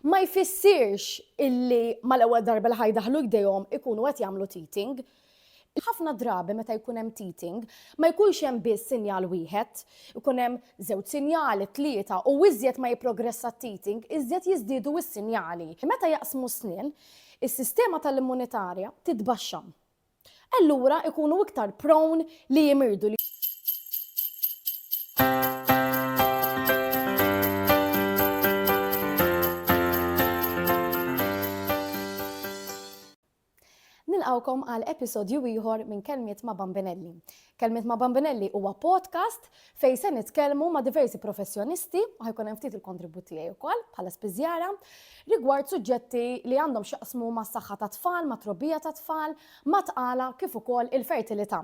ma jfissirx illi mal-ewwel darba li ħajdaħlu jdejhom ikunu qed jagħmlu teething. Ħafna drabi meta jkun hemm teething ma jkunx hemm biss sinjal wieħed, ikun hemm żewġ sinjali, tlieta u iżjed ma jipprogressa t-teething, iżjed jiżdiedu s-sinjali. Meta jaqsmu snien, is-sistema tal-immunitarja titbaxxa. Allura ikunu iktar prone li jimirdu. Nilqawkom għal episodju ieħor minn Kelmiet ma' Bambinelli. Kelmiet ma' Bambinelli huwa podcast fejn se nitkellmu ma' diversi professjonisti, ħajkun hemm ftit il-kontribut tiegħi wkoll bħala spiżjara rigward suġġetti li għandhom x'jaqsmu mas-saħħa tat-tfal, ma' trobbija tat-tfal, ma' tqala kif ukoll il-fertilità.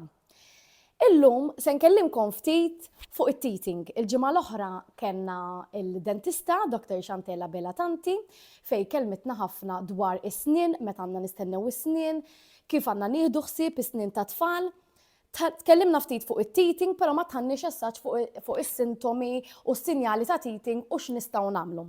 Illum se nkellimkom ftit fuq it-teething. Il-ġimgħa l-oħra kellna il-dentista Dr. Xantella Belatanti fejn kelmitna ħafna dwar is-snien, meta għandna nistennew is-snien, kif għandna nieħdu ħsieb is-snien ta' tfal. Tkellimna ftit fuq it-teething, però ma tħannix essaġġ fuq is-sintomi u s-sinjali ta' teething u x'nistgħu nagħmlu.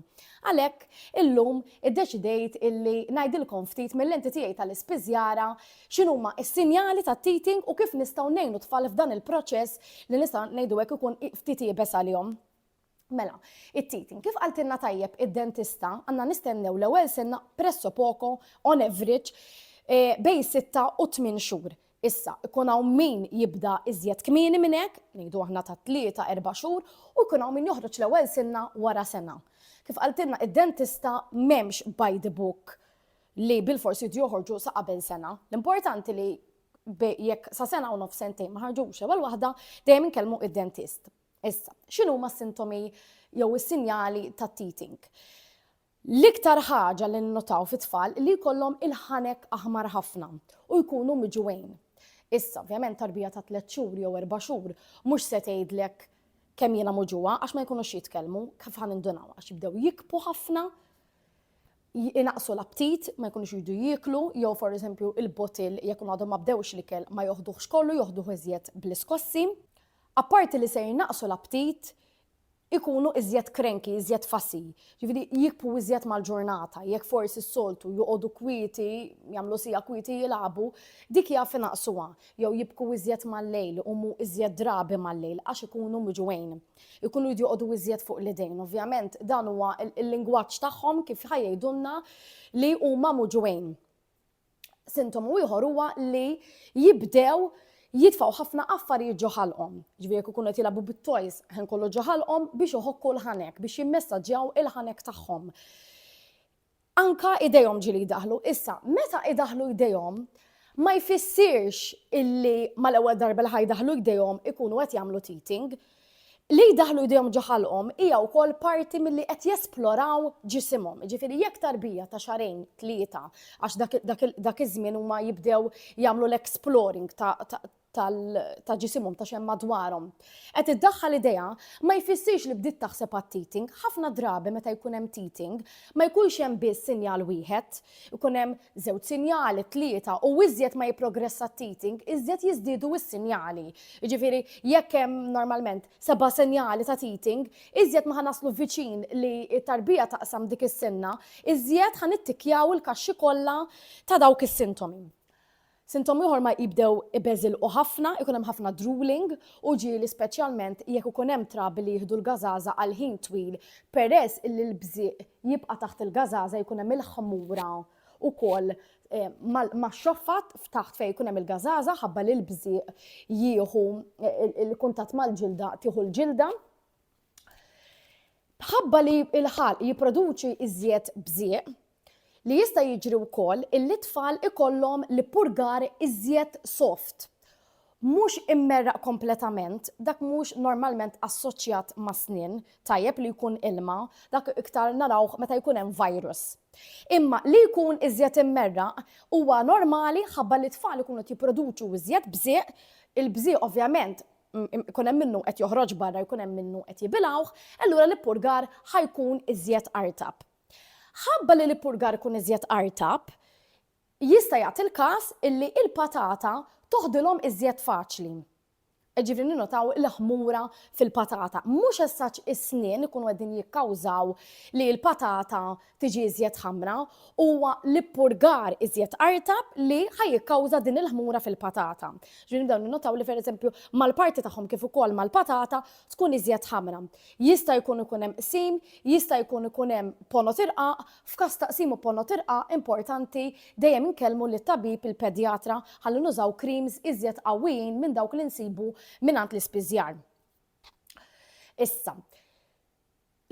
Għalhekk illum iddeċidejt illi ngħidilkom ftit mill-lenti tiegħi tal-ispiżjara x'inhuma s-sinjali ta' teething u kif nistgħu ngħinu tfal f'dan il-proċess li nistgħu ngħidu hekk ikun ftit jibes għalihom. Mela, it-teething, kif qaltilna tajjeb id-dentista għandna nistennew l-ewwel sena presso poco on average bejn 6 u 8 xhur. Issa, ikun hawn min jibda iżjed kmieni minn hekk, ngħidu aħna ta' 3-4 xhur, u jkun hawn min joħroġ l-ewwel sena wara sena. Kif qaltilna id-dentista m'hemmx by the book li bil-forsi joħorġu sa qabel sena. L-importanti li jekk sa sena u nofs sentejn ma ħarġux ewwel waħda dejjem inkellmu id-dentist. Issa, x'inhuma s-sintomi jew is-sinjali tat-teething? L-iktar ħaġa li nnotaw fit-tfal li jkollhom il-ħanek aħmar ħafna u jkunu miġwejn. Issa, ovvjament tarbija ta' 3 xhur jew 4 xhur mhux se tgħidlek kemm jiena moġuwa għax ma jkunux jitkellmu kif ħanindunaw għax jibdew jikbu ħafna, inaqsu l-aptit, ma jkunux jridu jieklu, jew for eżempju il-botil jekk għadhom ma bdewx l-ikel ma joħduhx kollu, joħduh iżjed bl-iskossi. Apparti li se jinaqsu l-aptit, ikunu iżjed krenki, iżjed fassi. Ġifieri jikbu iżjed mal-ġurnata, jekk forsi s-soltu joqogħdu kwieti, jagħmlu sija kwieti jilagħbu, dik jaf inaqsuha. Jew jibku iżjed mal-lejl, umu iżjed drabi mal-lejl għax ikunu miġwejn. Ikunu jridu joqogħdu iżjed fuq l-idejn. Ovvjament dan huwa il-lingwaġġ tagħhom kif ħajjgħidulna li huma miġwejn. Sintomu ieħor huwa li jibdew jitfaw ħafna affarijiet ġo ħalqhom. Ġifieri jekk ikunu qed jilagħbu bit-toys ħinkollu ġo ħalqhom biex iħokku l-ħanek, biex jimmessaġġjaw il-ħanek tagħhom. Anka idejhom ġieli jdaħlu. Issa, meta idaħlu idejhom ma jfissirx illi mal-ewwel darba li ħajdaħlu idejhom ikunu qed jagħmlu teething. Li jdaħlu idejhom ġo ħalqhom hija wkoll parti milli qed jesploraw ġisimhom. Ġifieri jekk tarbija ta' xarejn, 3 għax dak iż-żmien huma jibdew jagħmlu l-exploring ta' ġisimhom ta' xemm madwarhom. Qed iddaħħal idea ma jfissirx li bdiet taħseb għat-teething, ħafna drabi meta jkun hemm teething ma jkunx hemm biss sinjal wieħed, ikun hemm żewġ sinjali, 3 u iżjed ma jipprogressa t-teething, iżjed jiżdiedu s-sinjali. Jiġifieri jekk hemm normalment 7 sinjali ta' teething, iżjed ma ħanaslu viċin li t-tarbija taqsam dik is-sinna, iżjed ħanittikjaw il-kaxxi kollha ta' dawk is-sintomi. Sintomi ieħor ma jibdew ibeżilqu ħafna, ikun hemm ħafna drooling u ġieli speċjalment jekk ikun hemm trabi li jieħdu l-gażaża għal ħin twil peress illi l-bżieq jibqa' taħt il-gażaża jkun hemm il-ħmura wkoll max-xoffat f'taħt fejn jkun hemm il-gażaża ħabba li l-bżieq jieħu il-kuntatt mal-ġilda tieħu l-ġilda. Ħabba li l-ħalq jipproduċi iżjed bżieq li jista' jiġri wkoll illi tfal ikollhom l-purgar iżjed soft. Mhux immerraq kompletament, dak mhux normalment assoċjat ma' snien, tajjeb li jkun ilma, dak iktar narawh meta jkun hemm virus. Imma li jkun iżjed immerraq huwa normali ħabba li tfal ikunu jipproduċu iżjed bżieq, il-bżieq ovvjament ikun hemm minnu qed joħroġ barra, jkun hemm minnu qed jibilgħuh, allura l-purgar ħajkun iżjed artab. Ħabba li l-purgar ikun iżjed artab, jista' jagħti il-każ illi il-patata toħdilhom iżjed faċli. Ġifri ninnotaw l-ħmura fil-patata. Mhux essaċ is-snien ikunu qegħdin jikkawżaw li l-patata tiġi iżjed ħamra, huwa l-ippurgar iżjed qartab li ħajjikkawża din il-ħmura fil-patata. Ġifri nibdew ninnotaw li pereżempju mal-parti tagħhom kif ukoll mal-patata tkun iżjed ħamra. Jista' jkun ikun hemm qsim, jista' jkun ikun hemm ponot irqaq, f'każ taqsim u ponot irqaq importanti dejjem inkellmu lit-tabib il-pedjatra ħalli nużaw creams iżjed qawwijin minn dawk li nsibu minant l-ispiżjar. Issa,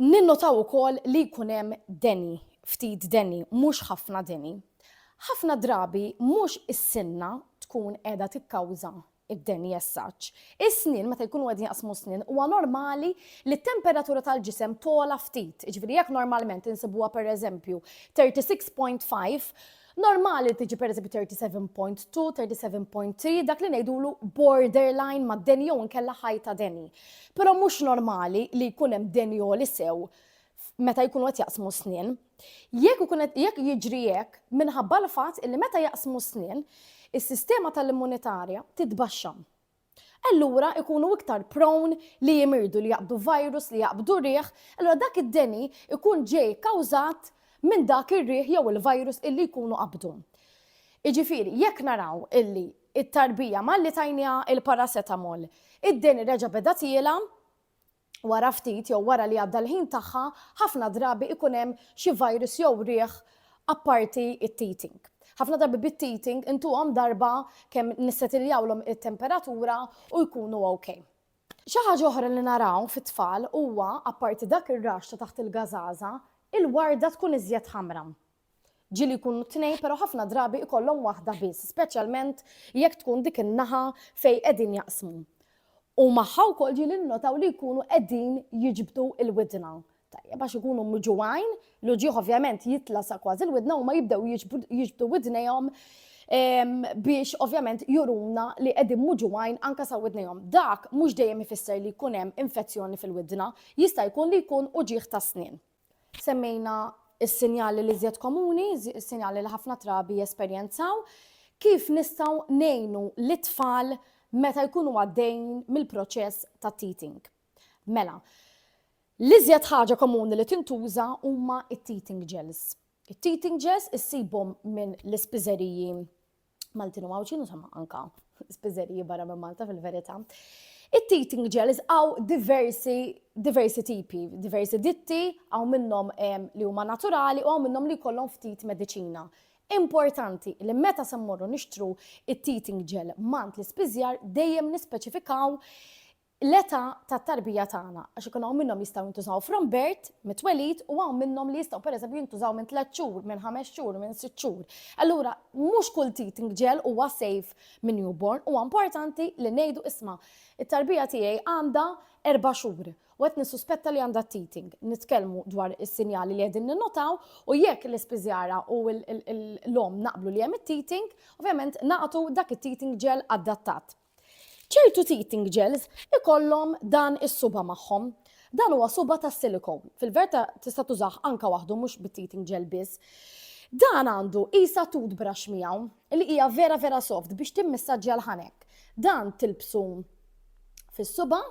ninnotaw ukoll li jkun hemm deni, ftit deni, mhux ħafna deni. Ħafna drabi mhux is-sinna tkun qiegħda tikkawża id-deni jessaċ. Is-snien meta jkunu qegħdin jaqsmu snien huwa normali li t-temperatura tal-ġisem tola ftit. Ġifieri jekk normalment insibuha pereżempju 36.5, normali tiġi pereżempju 37.2, 37.3, dak li ngħidulu borderline ma' deni jew inkella ħajta deni. Però mhux normali li jkun hemm denjoli sew meta jkunu qed jaqsmu snien. Jekk jiġri hekk minħabba l-fatt illi meta jaqsmu snien, is-sistema tal-immunitarja titbaxxa. Allura ikunu iktar prone li jimirdu li jaqbdu virus, li jaqbdu riħ, allura dak id-deni ikun ġej kawżat minn dak ir-riħ jew il-virus illi jkunu qabdu. Iġifieri, jekk naraw illi it-tarbija malli tajnija il-paracetamol, id-deni reġa' beda tiela, wara ftit jew wara li għadda l-ħin tagħha, ħafna drabi ikun hemm xi virus jew riħ apparti it-teething. Ħafna drabi bit-teething intuhom darba kemm nissetiljawlhom it-temperatura u jkunu okay. Xi ħaġa oħra li naraw fit-tfal huwa apparti dak ir-rax ta' taħt il-gażaża, il-warda tkun iżjed ħamra. Ġili jkunu tnejn, però ħafna drabi ikollhom waħda biss, speċjalment jekk tkun dik in-naħa fejn qegħdin jaqsmu. U magħha wkoll ġili nnotaw li jkunu qegħdin jiġbdu il-widna. Tajjeb għax ikunu mġuwajn, l-ġieħ ovvjament jitla sa kważi il-widna u ma jibdew jiġbdu widnejhom biex ovvjament juruna li qegħdin muġuwajn anke sa widnejhom. Dak mhux dejjem ifisser li jkun hemm infezzjoni fil-widna, jista' jkun li jkun uġieħ ta' snien. Semmejna is-sinjali li żjed komuni, is-sinjali li ħafna trabi jesperjenzaw, kif nistgħu ngħinu l-tfal meta jkunu għaddejn mill-proċess ta' teething. Mela, l-iżjed ħaġa komuni li tintuża huma it-teething gels. It-teething gels issibhom minn l-ispiżeriji Maltin u Mawċin, insomma anka spiżeriji barra minn Malta fil-verità. It-teething gels għaw diversi tipi, diversi ditti, għaw minnom li huma naturali u għaw minnom li kollhom ftit mediċina. Importanti li meta semmorru nixtru it-teething gel mant l-ispiżjar dejjem nispeċifikaw l-età tat-tarbija tagħna għax ikun hawn minnhom jistgħu jintużaw from birth, mit-twelid, u hawn minnhom li jistgħu pereżempju jintużaw minn 3 xhur, minn 5 xhur, minn 6 xhur. Allura mhux kull teething gel huwa safe minn newborn, huwa importanti li ngħidu isma' it-tarbija tiegħi għandha 4 xhur. U qed nissuspetta li għandha teething. Nitkellmu dwar is-sinjali li qegħdin ninnotaw u jekk l-ispiżjara u l-om naqblu li hemm it-teething, ovvjament naqtu dak it-teething gel adattat. ċertu teething gels ikollhom dan is-suba magħhom. Dan huwa suba ta' silikon. Fil-verta tista' tużah anke waħdu mhux bit-teething gel biss. Dan għandu qisha toothbrush miegħu li hija vera soft biex timmissaġġja l-ħanek. Dan tilbsu fis-suba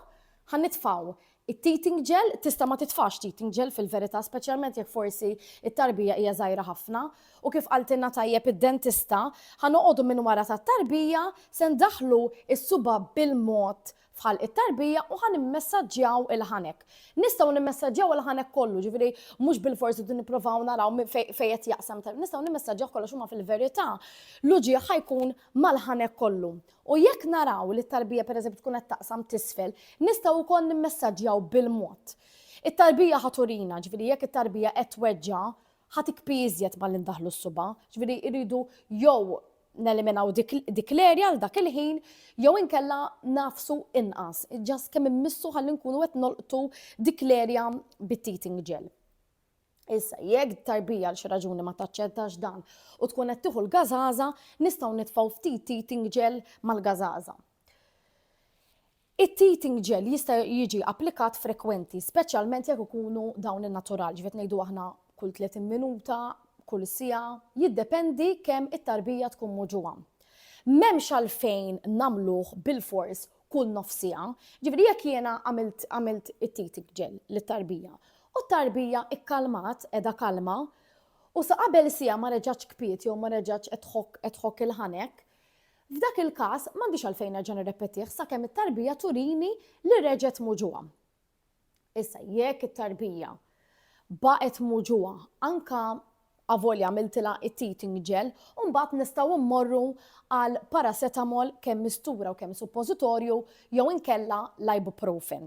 ħannitfgħu it-teething gel, tista' ma titfax teething gel fil-verità, speċjalment jekk forsi it-tarbija hija żgħira ħafna u kif qaltilna tajjeb id-dentista, ħanoqogħdu minn wara tat-tarbija se ndaħlu s-suba bil-mod bħal it-tarbija u ħanimmessaġġjaw il-ħanek. Nistgħu nimmessaġġjaw il-ħanek kollu, ġifieri mhux bil-forsi nippruvaw naraw fejn qed jaqsam, nistgħu nimmessaġġjaw kollox huma fil-verità l-uġigħ ħajkun mal-ħanek kollu. U jekk naraw li t-tarbija pereżempju tkun qed taqsam tisfel, nistgħu wkoll nimmessaġġjaw bil-mod. It-tarbija ħaturina, ġifieri jekk it-tarbija qed tweġġa' ħatikbi iżjed mal indaħlu s-suba, ġifieri jridu jew neliminaw dik l-erja għal dak il-ħin jew inkella nafsu inqas. Ġast kemm immissu ħalli nkunu qed nolqtu dik l-erja bit-teething gel. Issa, jekk tarbija għal xi raġuni ma taċċettax dan u tkun qed tieħu l-gażaża, nistgħu nitfgħu ftit teething gel mal-gażaża. It-teething gel jista' jiġi applikat frekwenti, speċjalment jekk ikunu dawn in-naturali, ġifiet ngħidu aħna kull 30 minuta, kull sija, jiddependi kemm it-tarbija tkun moġuwa. M'hemmx għalfejn nagħmluh bil-fors kull nofsija. Ġifieri jekk jiena għamilt it-teething gel lit-tarbija u t-tarbija ikkalmat edha kalma u sa qabel sija ma reġaċ kpiet jew ma reġaċ edħok il-ħanek, f'dak il-każ m'għandix għalfejn nerġa' nirrepetih sakemm it-tarbija turini li reġgħet muġuha. Issa jekk it-tarbija baqgħet muġuha anka avolja għamiltilha it-teething gel, u mbagħad nistgħu mmorru għal paracetamol kemm mistura u kemm suppositorju jew inkella l-ibuprofen.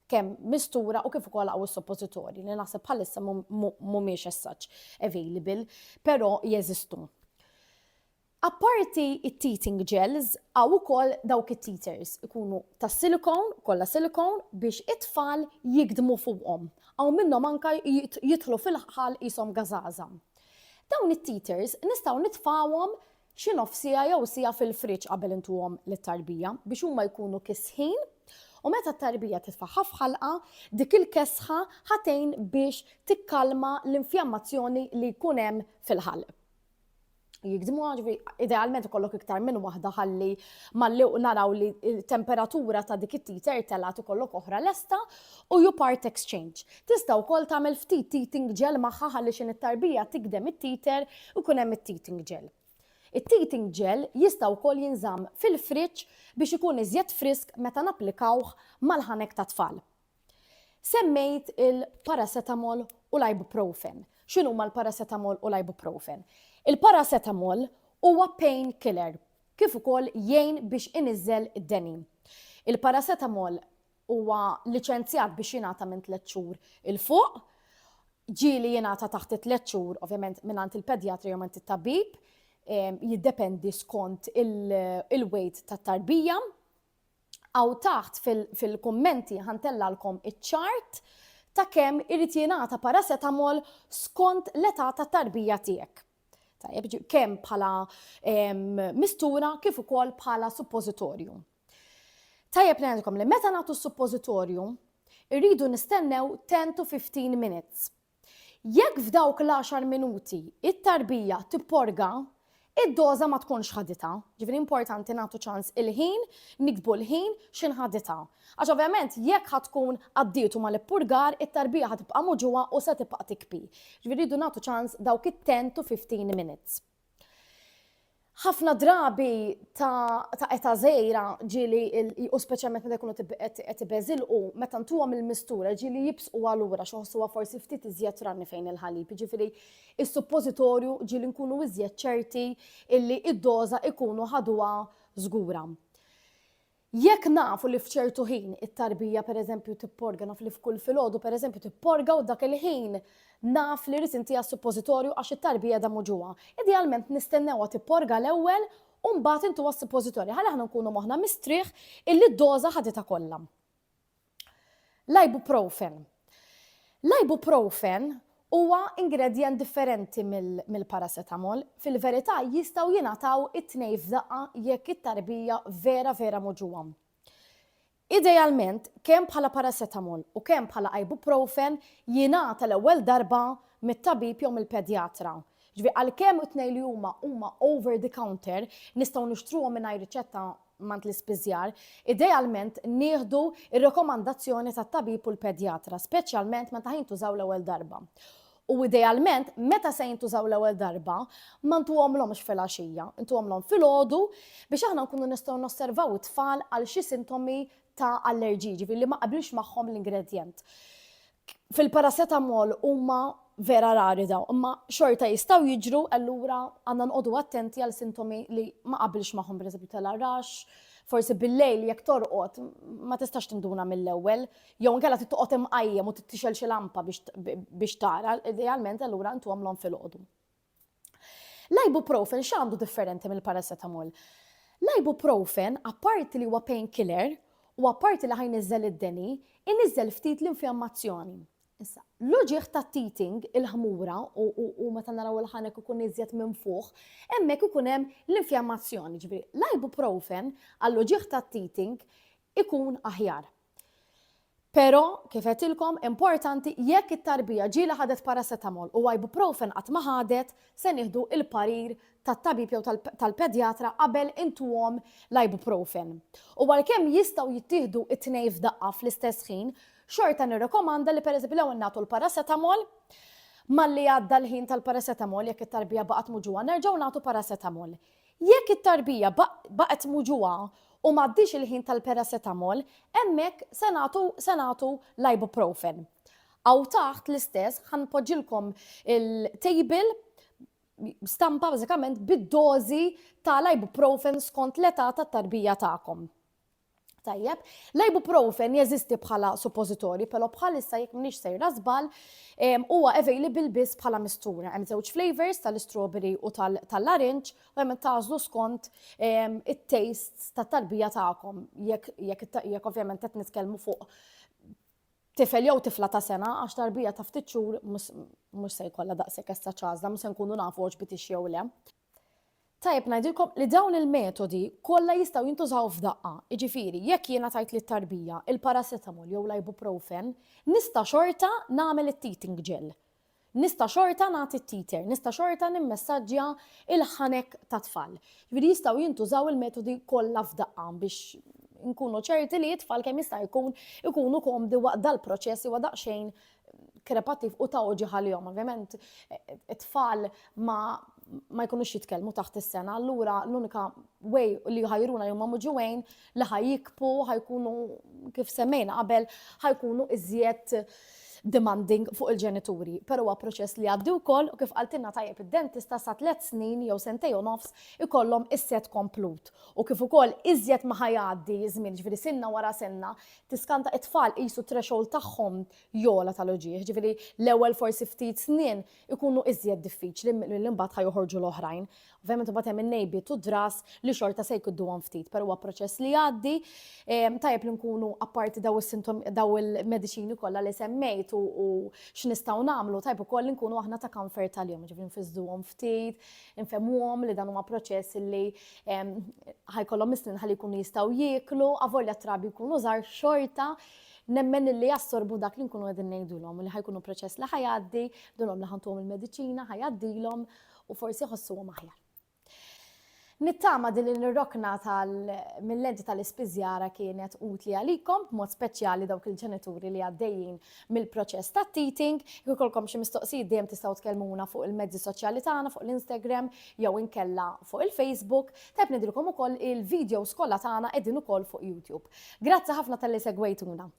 Kemm mistura u kif ukoll hawn is-suppositorji li naħseb bħalissa mhumiex as such available, però jeżistu. Apparti it-teething gels, għaw ukoll dawk it-teethers ikunu ta' silikon, kollha silikon biex it-tfal jikdmu fuqhom. Aw minnhom anke jidħlu fil-ħal qishom gażaża. Dawn it-teethers nistgħu nitfawhom xi nofsija jew sija fil-friġġ qabel intuhom lit-tarbija biex huma jkunu kisħin u meta t-tarbija titfaħħa f'ħalqa dik il-kesħa ħatejn biex tikkalma l-infjammazzjoni li jkun hemm fil-ħalq. Jikdmu idealment ikollok iktar minn waħda ħalli malli naraw li l-temperatura ta' dik it-teeter telat ikollok oħra lesta u you part exchange. Tista' wkoll tagħmel ftit teething gel magħha ħalli xi it-tarbija tikdem it-teeter u jkun hemm it-teething gel. It-teething gel jista' wkoll jinżamm fil-friġġ biex ikun iżjed frisk meta napplikawh mal-ħanek ta' tfal. Semmejt il-paracetamol u l-ibuprofen. X'inhuma l-paracetamol u l-ibuprofen? Il-paracetamol huwa pain killer, kif ukoll jgħin biex iniżżel id-deni. Il-paracetamol huwa liċenzjat biex jingħata minn 3 xhur il fuq, ġieli jingħata taħt 3 xhur, ovvjament mingħand il-pedjatri jew minn it-tabib, jiddependi skont il-weight tat-tarbija. Aw taħt fil-kummenti ħantellalkom iċ-chart ta' kemm irid jingħata paracetamol skont l-età tat-tarbija tiegħek. Kemm bħala mistura kif ukoll bħala suppositorju. Tajjeb ngħidilkom li meta nagħtu suppositorju irridu nistennew 10 to 15 minutes. Jekk f'dawk l-10 minuti it-tarbija tipporga, id-doża ma tkunx ħadita. Ġifieri importanti nagħtu ċans il-ħin, nikbu l-ħin x'inħadita. Għax ovvjament jekk ħatkun għaddietu mal-ippurgar, it-tarbija ħatibqa' muġuha u se tibqa' tikbi. Ġifieri rridu nagħtu ċans dawk it-10 to 15 minutes. Ħafna drabi ta' eta żgħira ġieli u speċjalment meta jkunu qed ibeżilqu meta ntuhom il-mistura ġieli jibsqu allura x'ħossuha forsi ftit iżjed ranni fejn il-ħalib. Jiġifieri is-suppositorju ġieli nkunu iżjed ċerti illi id-doża ikunu ħaduha żgura. Jekk nafu li f'ċertu ħin it-tarbija pereżempju tipporga, naf li f'kull filgħodu pereżempju tipporga u dak il-ħin naf li rrid intiha suppositorju għax it-tarbija da muġuha. Idealment nistennewha tipporga l-ewwel u mbagħad intuha s-suppositorju ħalli aħna nkunu moħħna mistrieħ illi d-doża ħaditha kollha. L-ibuprofen. L-ibuprofen huwa ingredient differenti mill-paracetamol. Fil-verità jistgħu jingħataw it-tnejn f'daqqa jekk it-tarbija vera muġuha. Idealment, kemm bħala paracetamol u kemm bħala ibuprofen jingħata l-ewwel darba mit-tabib jew mill-pedjatra. Ġifieri għalkemm it-tnejn li huma over the counter nistgħu nixtruhom mingħajr riċetta mant l-ispiżjar, idealment nieħdu ir-rekomandazzjoni tat-tabib u l-pedjatra, speċjalment meta jintużaw l-ewwel darba. U idealment, meta se jintużaw l-ewwel darba, ma ntuhomlhomx fil-għaxija, intuhomlhom filgħodu biex aħna nkunu nistgħu nosservaw it-tfal għal xi sintomi ta' allerġiji, ġifieri li ma qablux magħhom l-ingredjent. Fil-paracetamol huma vera rari daw, imma xorta jistgħu jiġru allura għandna nqogħdu attenti għal sintomi li ma qabilx magħhom pereżempju tal-arrax, forsi bil-lejl jekk torqod ma tistax tinduna mill-ewwel, jew inkella tittoqgħod imqajjem u tittixel xi lampa biex tara, idealment allura ntuhomlhom filgħodu. L-ibuprofen x'għandu differenti mill-paracetamol? L-ibuprofen apparti li huwa pain killer u apparti li ħajniżżel id-deni, iniżżel ftit l-infjammazzjoni. Issa, l-uġieħ ta' teething il-ħmura u meta naraw il-ħanek ikun iżjed minn fuq, hemmhekk ikun hemm l-infjammazzjoni. Ġifieri l-ibuprofen għall-uġieħ ta' teething ikun aħjar. Pero kif qedtilkom importanti jekk it-tarbija ġiela ħadet paracetamol u ibuprofen qatt ma ħadet se nieħdu il-parir tat-tabib jew tal-pedjatra qabel intuhom l-ibuprofen. U għalkemm jistgħu jittieħdu it-tnejn f'daqqa fl-istess ħin, xorta nirrekomanda li pereżempju l-ewwel nagħtu l-paracetamol malli għadda l-ħin tal-paracetamol jekk it-tarbija baqgħet muġuha nerġgħu nagħtu paracetamol. Jekk it-tarbija baqgħet muġuha u m'għaddix il-ħin tal-paracetamol, hemmhekk se nagħtu l-ibuprofen. Aw taħt l-istess ħanpoġġilkom il-table stampa bażikament bid-dożi tal-ibuprofen skont l-età tat-tarbija tagħkom. Tajjeb, l-ibuprofen jeżisti bħala suppositorji, però bħalissa jekk m'iniex sejra żball, huwa available biss bħala mistura. Hemm żewġ flavors tal-strawberry u tal-larinġ, u hemm tażlu skont it-tastes tat-tarbija tagħkom. Jekk ovvjament qed nitkellmu fuq tifel jew tifla ta' sena għax tarbija ta' ftit xhur mhux se jkollha daqshekk issa ċażla, mhux se nkunu nafu hux bitix jew le. Tajjeb ngħidilkom li dawn il-metodi kollha jistgħu jintużaw f'daqqa. Jiġifieri, jekk jiena tajt lit-tarbija il-paracetamol jew l-ibuprofen, nista' xorta nagħmel it-teething gel. Nista' xorta nagħti t-teeter, nista' xorta nimmessaġġja il-ħanek ta' tfal. Jiġifieri jistgħu jintużaw il-metodi kollha f'daqqa biex nkunu ċerti li t-tfal kemm jista' ikunu komdi waqt dal-proċess u daqsxejn krepattiv u ta' oġi ħalihom. Ovvjament it-tfal ma jkunux jitkellmu taħt is-sena, allura l-unika way li ħajruna huma muġuwejn li ħajjikbu ħajkunu kif semmejna qabel ħajkunu iżjed demanding fuq il-ġenituri. Però huwa proċess li għaddi wkoll u kif qaltilna tajjeb id-dentista sa 3 snin jew sentej u nofs ikollhom is-set komplut. U kif ukoll iżjed ma ħajgħaddi żmien, ġifieri sinna wara sinna, tiskanta it-tfal qisu threshold tagħhom jola tal-oġieħ. Ġifieri l-ewwel forsi ftit snin ikunu iżjed diffiċli li mbagħad ħajoħorġu l-oħrajn. Ovvjament imbagħad hemm in-nejbi u dras li xorta se jkudduhom ftit, però huwa proċess li għaddi. Tajjeb li nkunu apparti daw il-mediċini kollha li semmejt u x'nistgħu nagħmlu, tajb ukoll nkunu aħna ta' comfort tal-jom, ġifieri nfiżduhom ftit, infhemmuhom li dan huma proċess li ħajkollhom is-snin ħalli jkunu jistgħu jieklu, avolja trabi jkunu żgħar xorta, nemmen li jassorbu dak li nkunu qegħdin ngħidulhom li ħajkunu proċess li ħajgħaddi, dunhom li ħantuhom il-mediċina ħajgħaddilhom u forsi jħossuhom aħjar. Nittama din il-rokna mill-lenti tal-ispiżjara kienet utli għalikom, b'mod speċjali dawk il-ġenituri li għaddejjin mill-proċess ta' teething. Jekk ikolkom xi mistoqsijiet dejjem tistgħu tkellmuna fuq il-mezzi soċjali tagħna, fuq l-Instagram jew inkella fuq il-Facebook. Tajb nidilkom ukoll il-videos kollha tagħna qegħdin ukoll fuq YouTube. Grazzi ħafna tal-li segwejtuna.